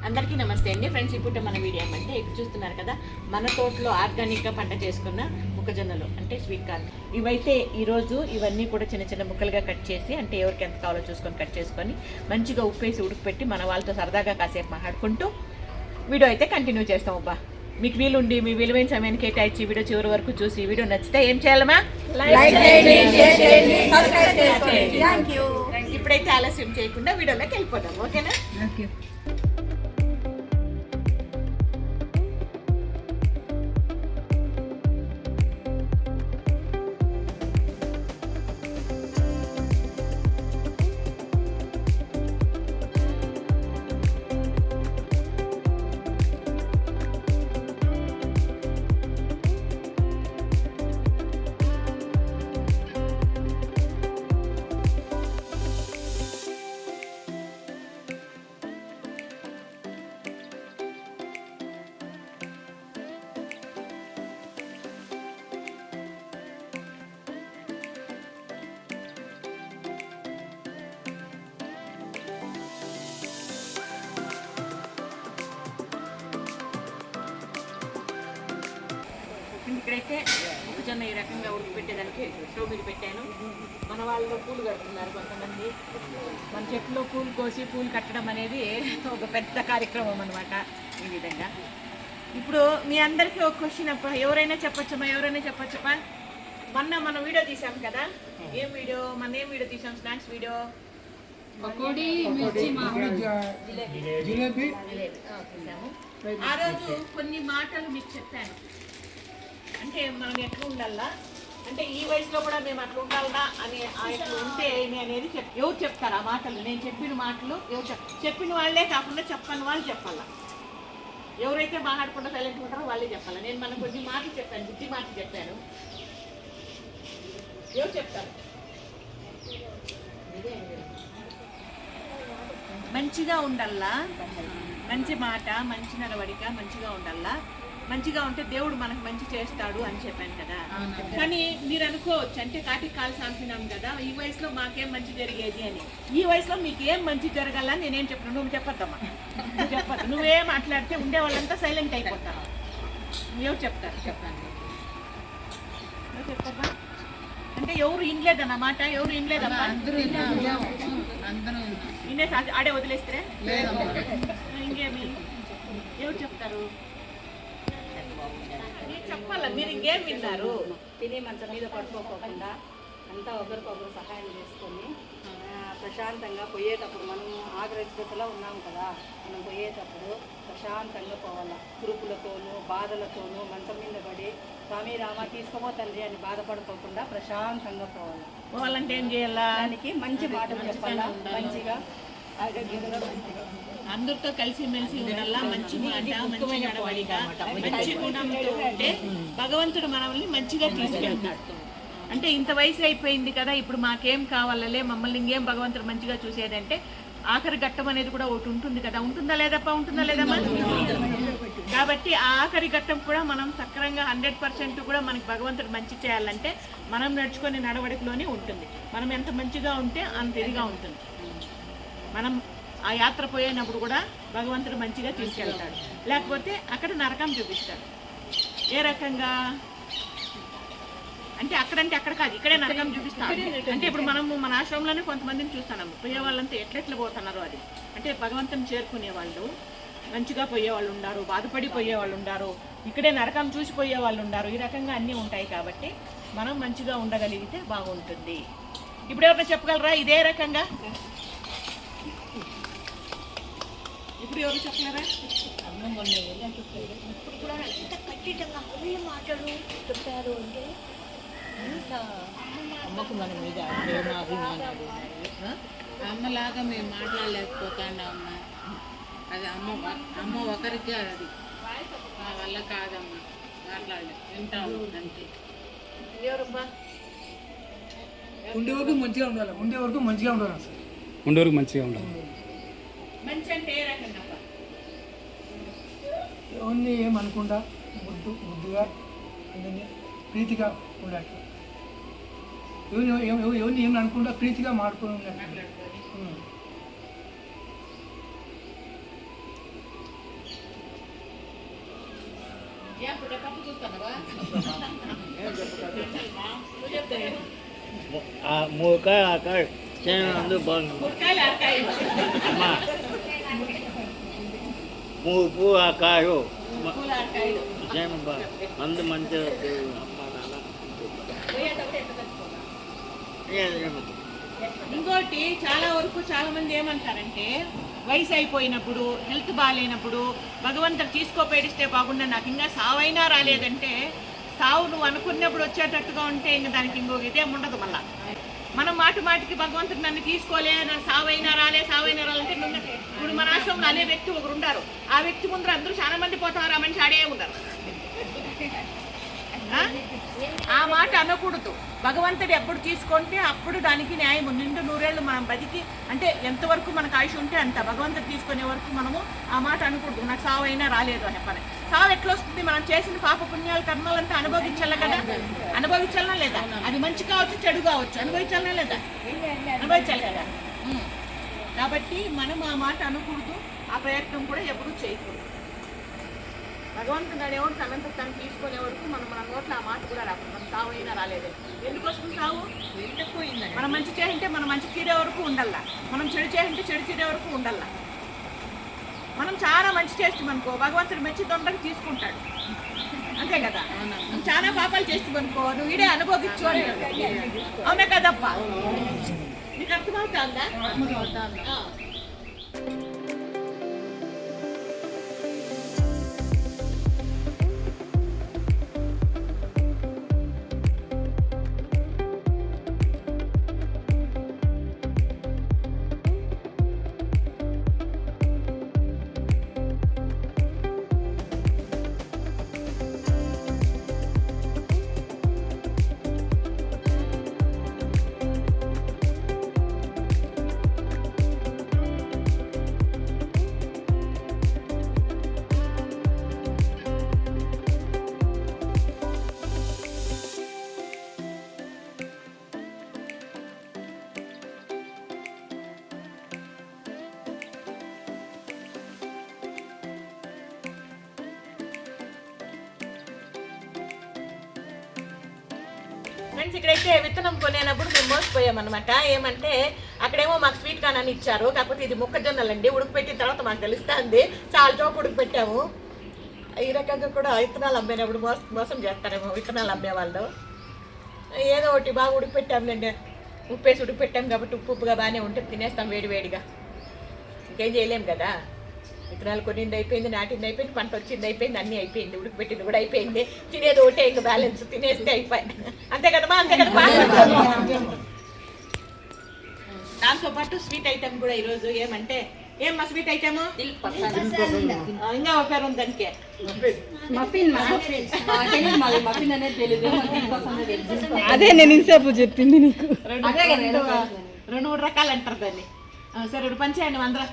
అందరికీ నమస్తే అండి ఫ్రెండ్స్. ఇప్పుడు మన వీడియో ఏమంటే ఇక్కడ చూస్తున్నారు కదా, మన తోటలో ఆర్గానిక్గా పంట చేసుకున్న మొక్కజొన్నలు అంటే స్వీట్ కార్న్. ఇవైతే ఈరోజు ఇవన్నీ కూడా చిన్న చిన్న ముక్కలుగా కట్ చేసి, అంటే ఎవరికి ఎంత కావాలో చూసుకొని కట్ చేసుకొని మంచిగా ఉప్పేసి ఉడకపెట్టి మన వాళ్ళతో సరదాగా కాసేపు మాట్లాడుకుంటూ వీడియో అయితే కంటిన్యూ చేస్తాం. అబ్బా, మీకు వీలుండి మీ విలువైన సమయాన్ని కేటాయించి వీడియో చివరి వరకు చూసి వీడియో నచ్చితే ఏం చేయాలమ్మా? ఇప్పుడైతే ఆలస్యం చేయకుండా వీడియోలోకి వెళ్ళిపోతాం. ఓకేనా? ఇక్కడైతే మొక్కజొన్న ఈ రకంగా ఉడకపెట్టేదానికి స్టవ్ మీద పెట్టాను. మన వాళ్ళు పూలు కడుతున్నారు కొంతమంది. మన చెట్టులో పూలు కోసి పూలు కట్టడం అనేది ఒక పెద్ద కార్యక్రమం అనమాట. ఈ విధంగా ఇప్పుడు మీ అందరికీ ఒక క్వశ్చన్ అప్ప, ఎవరైనా చెప్పచ్చమ్మా? మొన్న మనం వీడియో తీసాం కదా, ఏం వీడియో తీసాం? స్నాక్స్ వీడియో, తీసాము. ఆ రోజు కొన్ని మాటలు మీకు చెప్పాను. అంటే మనం ఎట్లా ఉండాలా, అంటే ఈ వయసులో కూడా మేము అట్లా ఉండాలనా అని అట్లా ఉంటే ఏమి అనేది ఎవరు చెప్తారు ఆ మాటలు? నేను చెప్పిన మాటలు ఎవరు చెప్పిన వాళ్ళే కాకుండా చెప్పని వాళ్ళు చెప్పాలా. ఎవరైతే మాట్లాడకుండా సైలెంట్ ఉంటారో వాళ్ళే చెప్పాలా. నేను మన కొద్ది మాటలు చెప్పాను, బుద్ధి మాటలు చెప్పాను. ఎవరు చెప్తారు? మంచిగా ఉండాలా, మంచి మాట, మంచి నడవడిక, మంచిగా ఉండాలా. మంచిగా ఉంటే దేవుడు మనకు మంచి చేస్తాడు అని చెప్పాను కదా. కానీ మీరు అనుకోవచ్చు, అంటే కాటికి కాలు సాంపినాం కదా, ఈ వయసులో మాకేం మంచి జరిగేది అని. ఈ వయసులో మీకు ఏం మంచి జరగాలని నేనేం చెప్పను. నువ్వు చెప్పొద్దమ్మా, నువ్వు చెప్పద్దు. నువ్వేం మాట్లాడితే ఉండే వాళ్ళంతా సైలెంట్ అయిపోతారు. నువ్వేం చెప్తారు? చెప్పండి. నువ్వు చెప్పబ్బా. అంటే ఎవరు ఇనలేదన్నమాట, ఎవరు ఇనలేదమ్మా. ఇన్నే ఆడే వదిలేస్తే ఇంకేమి ఎవరు చెప్తారు? చెప్పాలా, మీరు ఇంకేం విన్నారు? తిని మంచం మీద పడుకోకుండా అంతా ఒకరికొకరు సహాయం చేసుకొని ప్రశాంతంగా పోయేటప్పుడు, మనం ఆగ్రహలో ఉన్నాం కదా, మనం పోయేటప్పుడు ప్రశాంతంగా పోవాలి. కురుపులతోనూ బాధలతోనూ మంచం మీద పడి స్వామి రామ తీసుకోపోతండి అని బాధపడుకోకుండా ప్రశాంతంగా పోవాలంటే ఏం చేయాలా? దానికి మంచి మాటలు చెప్పాలా, మంచిగా అందరితో కలిసి మెలిసి ఉండాలా. మంచి మాట, మంచి నడవడిక, మంచి గుణంతో ఉంటే భగవంతుడు మనల్ని మంచిగా తీసుకెళ్తాడు. అంటే ఇంత వయసు అయిపోయింది కదా, ఇప్పుడు మాకేం కావాలలే, మమ్మల్ని ఇంకేం భగవంతుడు మంచిగా చూసేదంటే ఆఖరి ఘట్టం అనేది కూడా ఒకటి ఉంటుంది కదా. ఉంటుందా లేదప్పా? ఉంటుందా లేదమ్మా? కాబట్టి ఆ ఆఖరి ఘట్టం కూడా మనం సక్రంగా 100% కూడా మనకి భగవంతుడు మంచి చేయాలంటే మనం నడుచుకునే నడవడికలోనే ఉంటుంది. మనం ఎంత మంచిగా ఉంటే అంత ఇదిగా ఉంటుంది. మనం ఆ యాత్ర పోయినప్పుడు కూడా భగవంతుడు మంచిగా తీసుకెళ్తాడు, లేకపోతే అక్కడ నరకం చూపిస్తాడు. ఏ రకంగా అంటే అక్కడ కాదు, ఇక్కడే నరకం చూపిస్తాడు. అంటే ఇప్పుడు మనము మన ఆశ్రమంలోనే కొంతమందిని చూస్తున్నాము, పోయే వాళ్ళంతా ఎట్లెట్లా పోతున్నారు. అది అంటే భగవంతుని చేరుకునే వాళ్ళు మంచిగా పోయేవాళ్ళు ఉన్నారు, బాధపడి పోయేవాళ్ళు ఉన్నారు, ఇక్కడే నరకం చూసిపోయే వాళ్ళు ఉన్నారు. ఈ రకంగా అన్నీ ఉంటాయి. కాబట్టి మనం మంచిగా ఉండగలిగితే బాగుంటుంది. ఇప్పుడు ఎవరైనా చెప్పగలరా ఇదే రకంగా? ఇప్పుడు ఎవరు చెప్పలేరా? ఇప్పుడు కూడా ఎంత ఖచ్చితంగా అవే మాటలు చెప్పారు అంటే అమ్మకు మన మీద ప్రేమ, అభిమానాలు. అమ్మలాగా మేము మాట్లాడలేకపోతాండమ్మా. అది అమ్మ ఒకరికి, అది మా వల్ల కాదమ్మా. మాట్లాడలేదు, వింటాము అంతే. ఎవరబ్బా? ఉండేవరకు మంచిగా ఉండాలి. మంచి అంటే ఏ రకంగా? ఎవరిని ఏమనుకుండా బుద్ధిగా ప్రీతిగా ఉండాలి. ఎవరిని ఏమని అనుకుంటా ప్రీతిగా మాట్లాడుకొని ఉండాలి. మూకాయ ఆకాయ చేను బాగుంది ముక్కాయలు ఆకాయలు. అమ్మా మూపు ఆకాయు పూల ఆకాయలు. చేను బాగా మందు మంచిగా అమ్మా ఇంకోటి చాలా వరకు చాలా మంది ఏమంటారంటే వయసు అయిపోయినప్పుడు హెల్త్ బాగాలేనప్పుడు భగవంతుడు తీసుకోపేడిస్తే బాగుండా నాకు ఇంకా సావైనా రాలేదంటే సావు నువ్వు అనుకున్నప్పుడు వచ్చేటట్టుగా ఉంటే ఇంక దానికి ఇంకొక ఇదేం ఉండదు మళ్ళా. మనం మాటి మాటికి భగవంతుడు నన్ను తీసుకోలే నా సావైనా రాలంటే నువ్వు ఇప్పుడు మన ఆశ్రమంలో అనే వ్యక్తి ఒకరు ఉండారు. ఆ వ్యక్తి ముందర అందరూ చాలా మంది పోతారు, ఆ మనిషి ఆడే ఉండరు. ఆ మాట అనకూడదు. భగవంతుడు ఎప్పుడు తీసుకుంటే అప్పుడు దానికి న్యాయం ఉంది. నిండు నూరేళ్ళు మనం బతికి అంటే ఎంతవరకు మనకు ఆయుష్ ఉంటే అంత భగవంతుడు తీసుకునే వరకు మనము ఆ మాట అనకూడదు. నాకు సావు అయినా రాలేదు అని పని. సావు ఎట్లా వస్తుంది? మనం చేసిన పాప పుణ్యాలు కర్మలంతా అనుభవించాలి కదా. అనుభవించాలనా లేదా? అది మంచి కావచ్చు చెడు కావచ్చు, అనుభవించాలనా లేదా? అనుభవించాలి కదా. కాబట్టి మనం ఆ మాట అనకూడదు, ఆ ప్రయత్నం కూడా ఎప్పుడూ చేయకూడదు. భగవంతుడు అనేవాడు తనంత తను తీసుకునే వరకు మనం మన నోట్లో ఆ మాట కూడా రాకుండా మనం సావు అయినా రాలేదు. ఎందుకు వస్తుంది సావు? మనం మంచి చేయంటే మనం మంచి తీరే వరకు ఉండాల, మనం చెడు చేయంటే చెడు తీరే వరకు ఉండాల. మనం చాలా మంచి చేస్తాం అనుకో భగవంతుడు మంచి తొందరగా తీసుకుంటాడు, అంతే కదా. మనం చాలా పాపాలు చేస్తాం అనుకో నువ్వు ఈడే అనుభవించు అని. అవునా కదప్పా? నీకు అర్థమవుతుందా? ఫ్రెండ్స్, ఇక్కడైతే విత్తనం కొనేటప్పుడు మేము మోసపోయామన్నమాట. ఏమంటే అక్కడేమో మాకు స్వీట్ కార్న్ అని ఇచ్చారు, కాకపోతే ఇది మొక్కజొన్నలండి. ఉడకపెట్టిన తర్వాత మాకు తెలుస్తుంది చాలా చోపు ఉడకపెట్టాము. ఈ రకంగా కూడా విత్తనాలు అమ్మేటప్పుడు మోసం చేస్తారేమో విత్తనాలు అమ్మేవాళ్ళు. ఏదో ఒకటి బాగా ఉడకపెట్టాములేండి, ఉప్పేసి ఉడకపెట్టాము కాబట్టి ఉప్పుగా బాగానే ఉంటే తినేస్తాం వేడివేడిగా. ఇంకేం చేయలేము కదా. విత్తనాలు కొనింది అయిపోయింది, నాటింది అయిపోయింది, పంట వచ్చింది అయిపోయింది, అన్నీ అయిపోయింది, ఉడకబెట్టింది కూడా అయిపోయింది. తినేది ఒకటే ఇంకా బ్యాలెన్స్, తినేస్తే అయిపోయింది. అంతే కదమ్మా? అంతే కదమ్మా? దాంతోపాటు స్వీట్ ఐటమ్ కూడా ఈరోజు ఏమంటే ఏమ్మా స్వీట్ ఐటమ్? ఇంకా ఒక పేరు ఉంది దానికి, అదే నేను ఇంతసేపు చెప్పింది నీకు. రెండు మూడు రకాలు అంటారు దాన్ని. సరే ఇప్పుడు పంచేయండి అందరూ.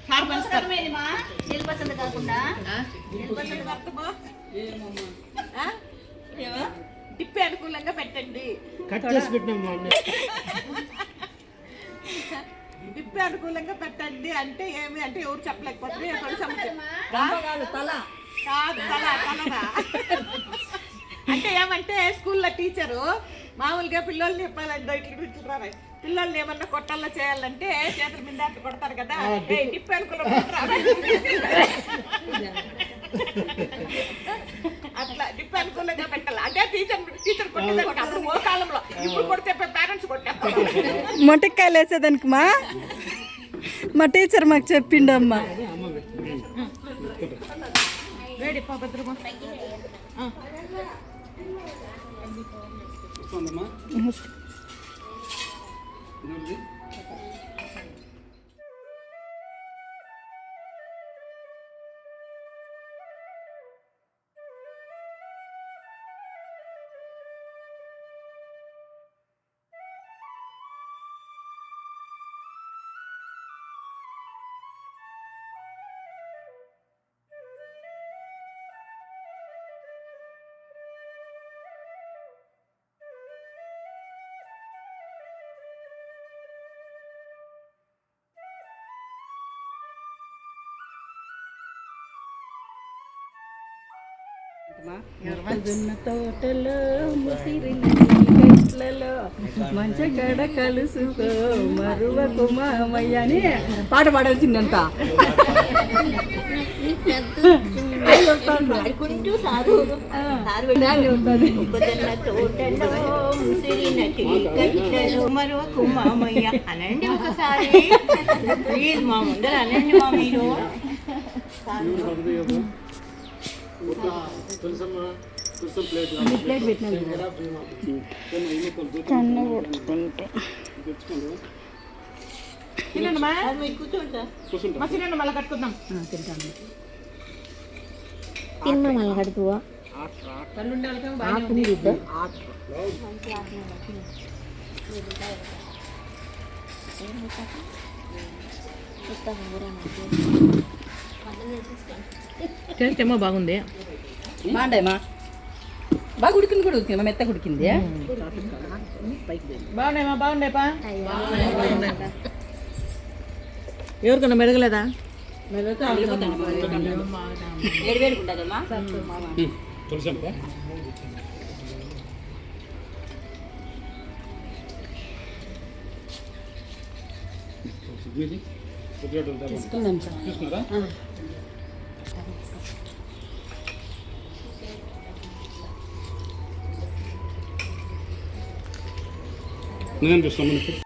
సార్ పంచుతారు. తిప్పి అనుకూలంగా పెట్టండి. తిప్పి అనుకూలంగా పెట్టండి అంటే ఏమి అంటే ఎవరు చెప్పలేకపోతే కాదు తలరా. అంటే ఏమంటే స్కూల్లో టీచరు మామూలుగా పిల్లల్ని చెప్పాలంటే ఇట్లా పిల్లల్ని ఏమన్నా కొట్టాలో చేయాలంటే చేతుల మీద అట్లా కొడతారు కదా, టిప్ అనుకూలంగా అట్లా టిప్ అనుకూలంగా పెట్టాలి. అంటే టీచర్ కొట్టేదానికి అప్పుడు ఓ కాలంలో, ఇప్పుడు కొడితే పేరెంట్స్ కొట్టారు. మొటికాయలు వేసేదానికి మా టీచర్ మాకు చెప్పిండమ్మా. వేడి భద్రమా మొక్కజొన్న తోటలో ముసిరిన చెట్లలో మంచగడ కలుసుకో మరువకు మామయ్య అని పాట పాడాల్సిందంతా మరొక మామయ్య అనండి ఒకసారి ప్లీజ్ మా ముందర అనండి మా మీరు ప్లేట్ పెట్టినాను తినండిమా మీరు కూర్చోండి మా తినండి మళ్ళీ కట్టుకుందాం తింటాను తిన్న మళ్ళీ కడుపువా కళ్ళుండే వాళ్ళకేమో బాగానే ఉంది. టేస్ట్ ఏమో బాగుంది బాగుంటాయమ్మా బాగా ఉడికింది కూడా ఉడికింది మెత్త ఉడికింది బాగున్నాయమ్మా బాగున్నాయిపా ఎవరికన్నా మెరగలేదా వేడి వేడి ఉంటుందమ్మా తీసుకుందాం సార్ నేను చూస్తాను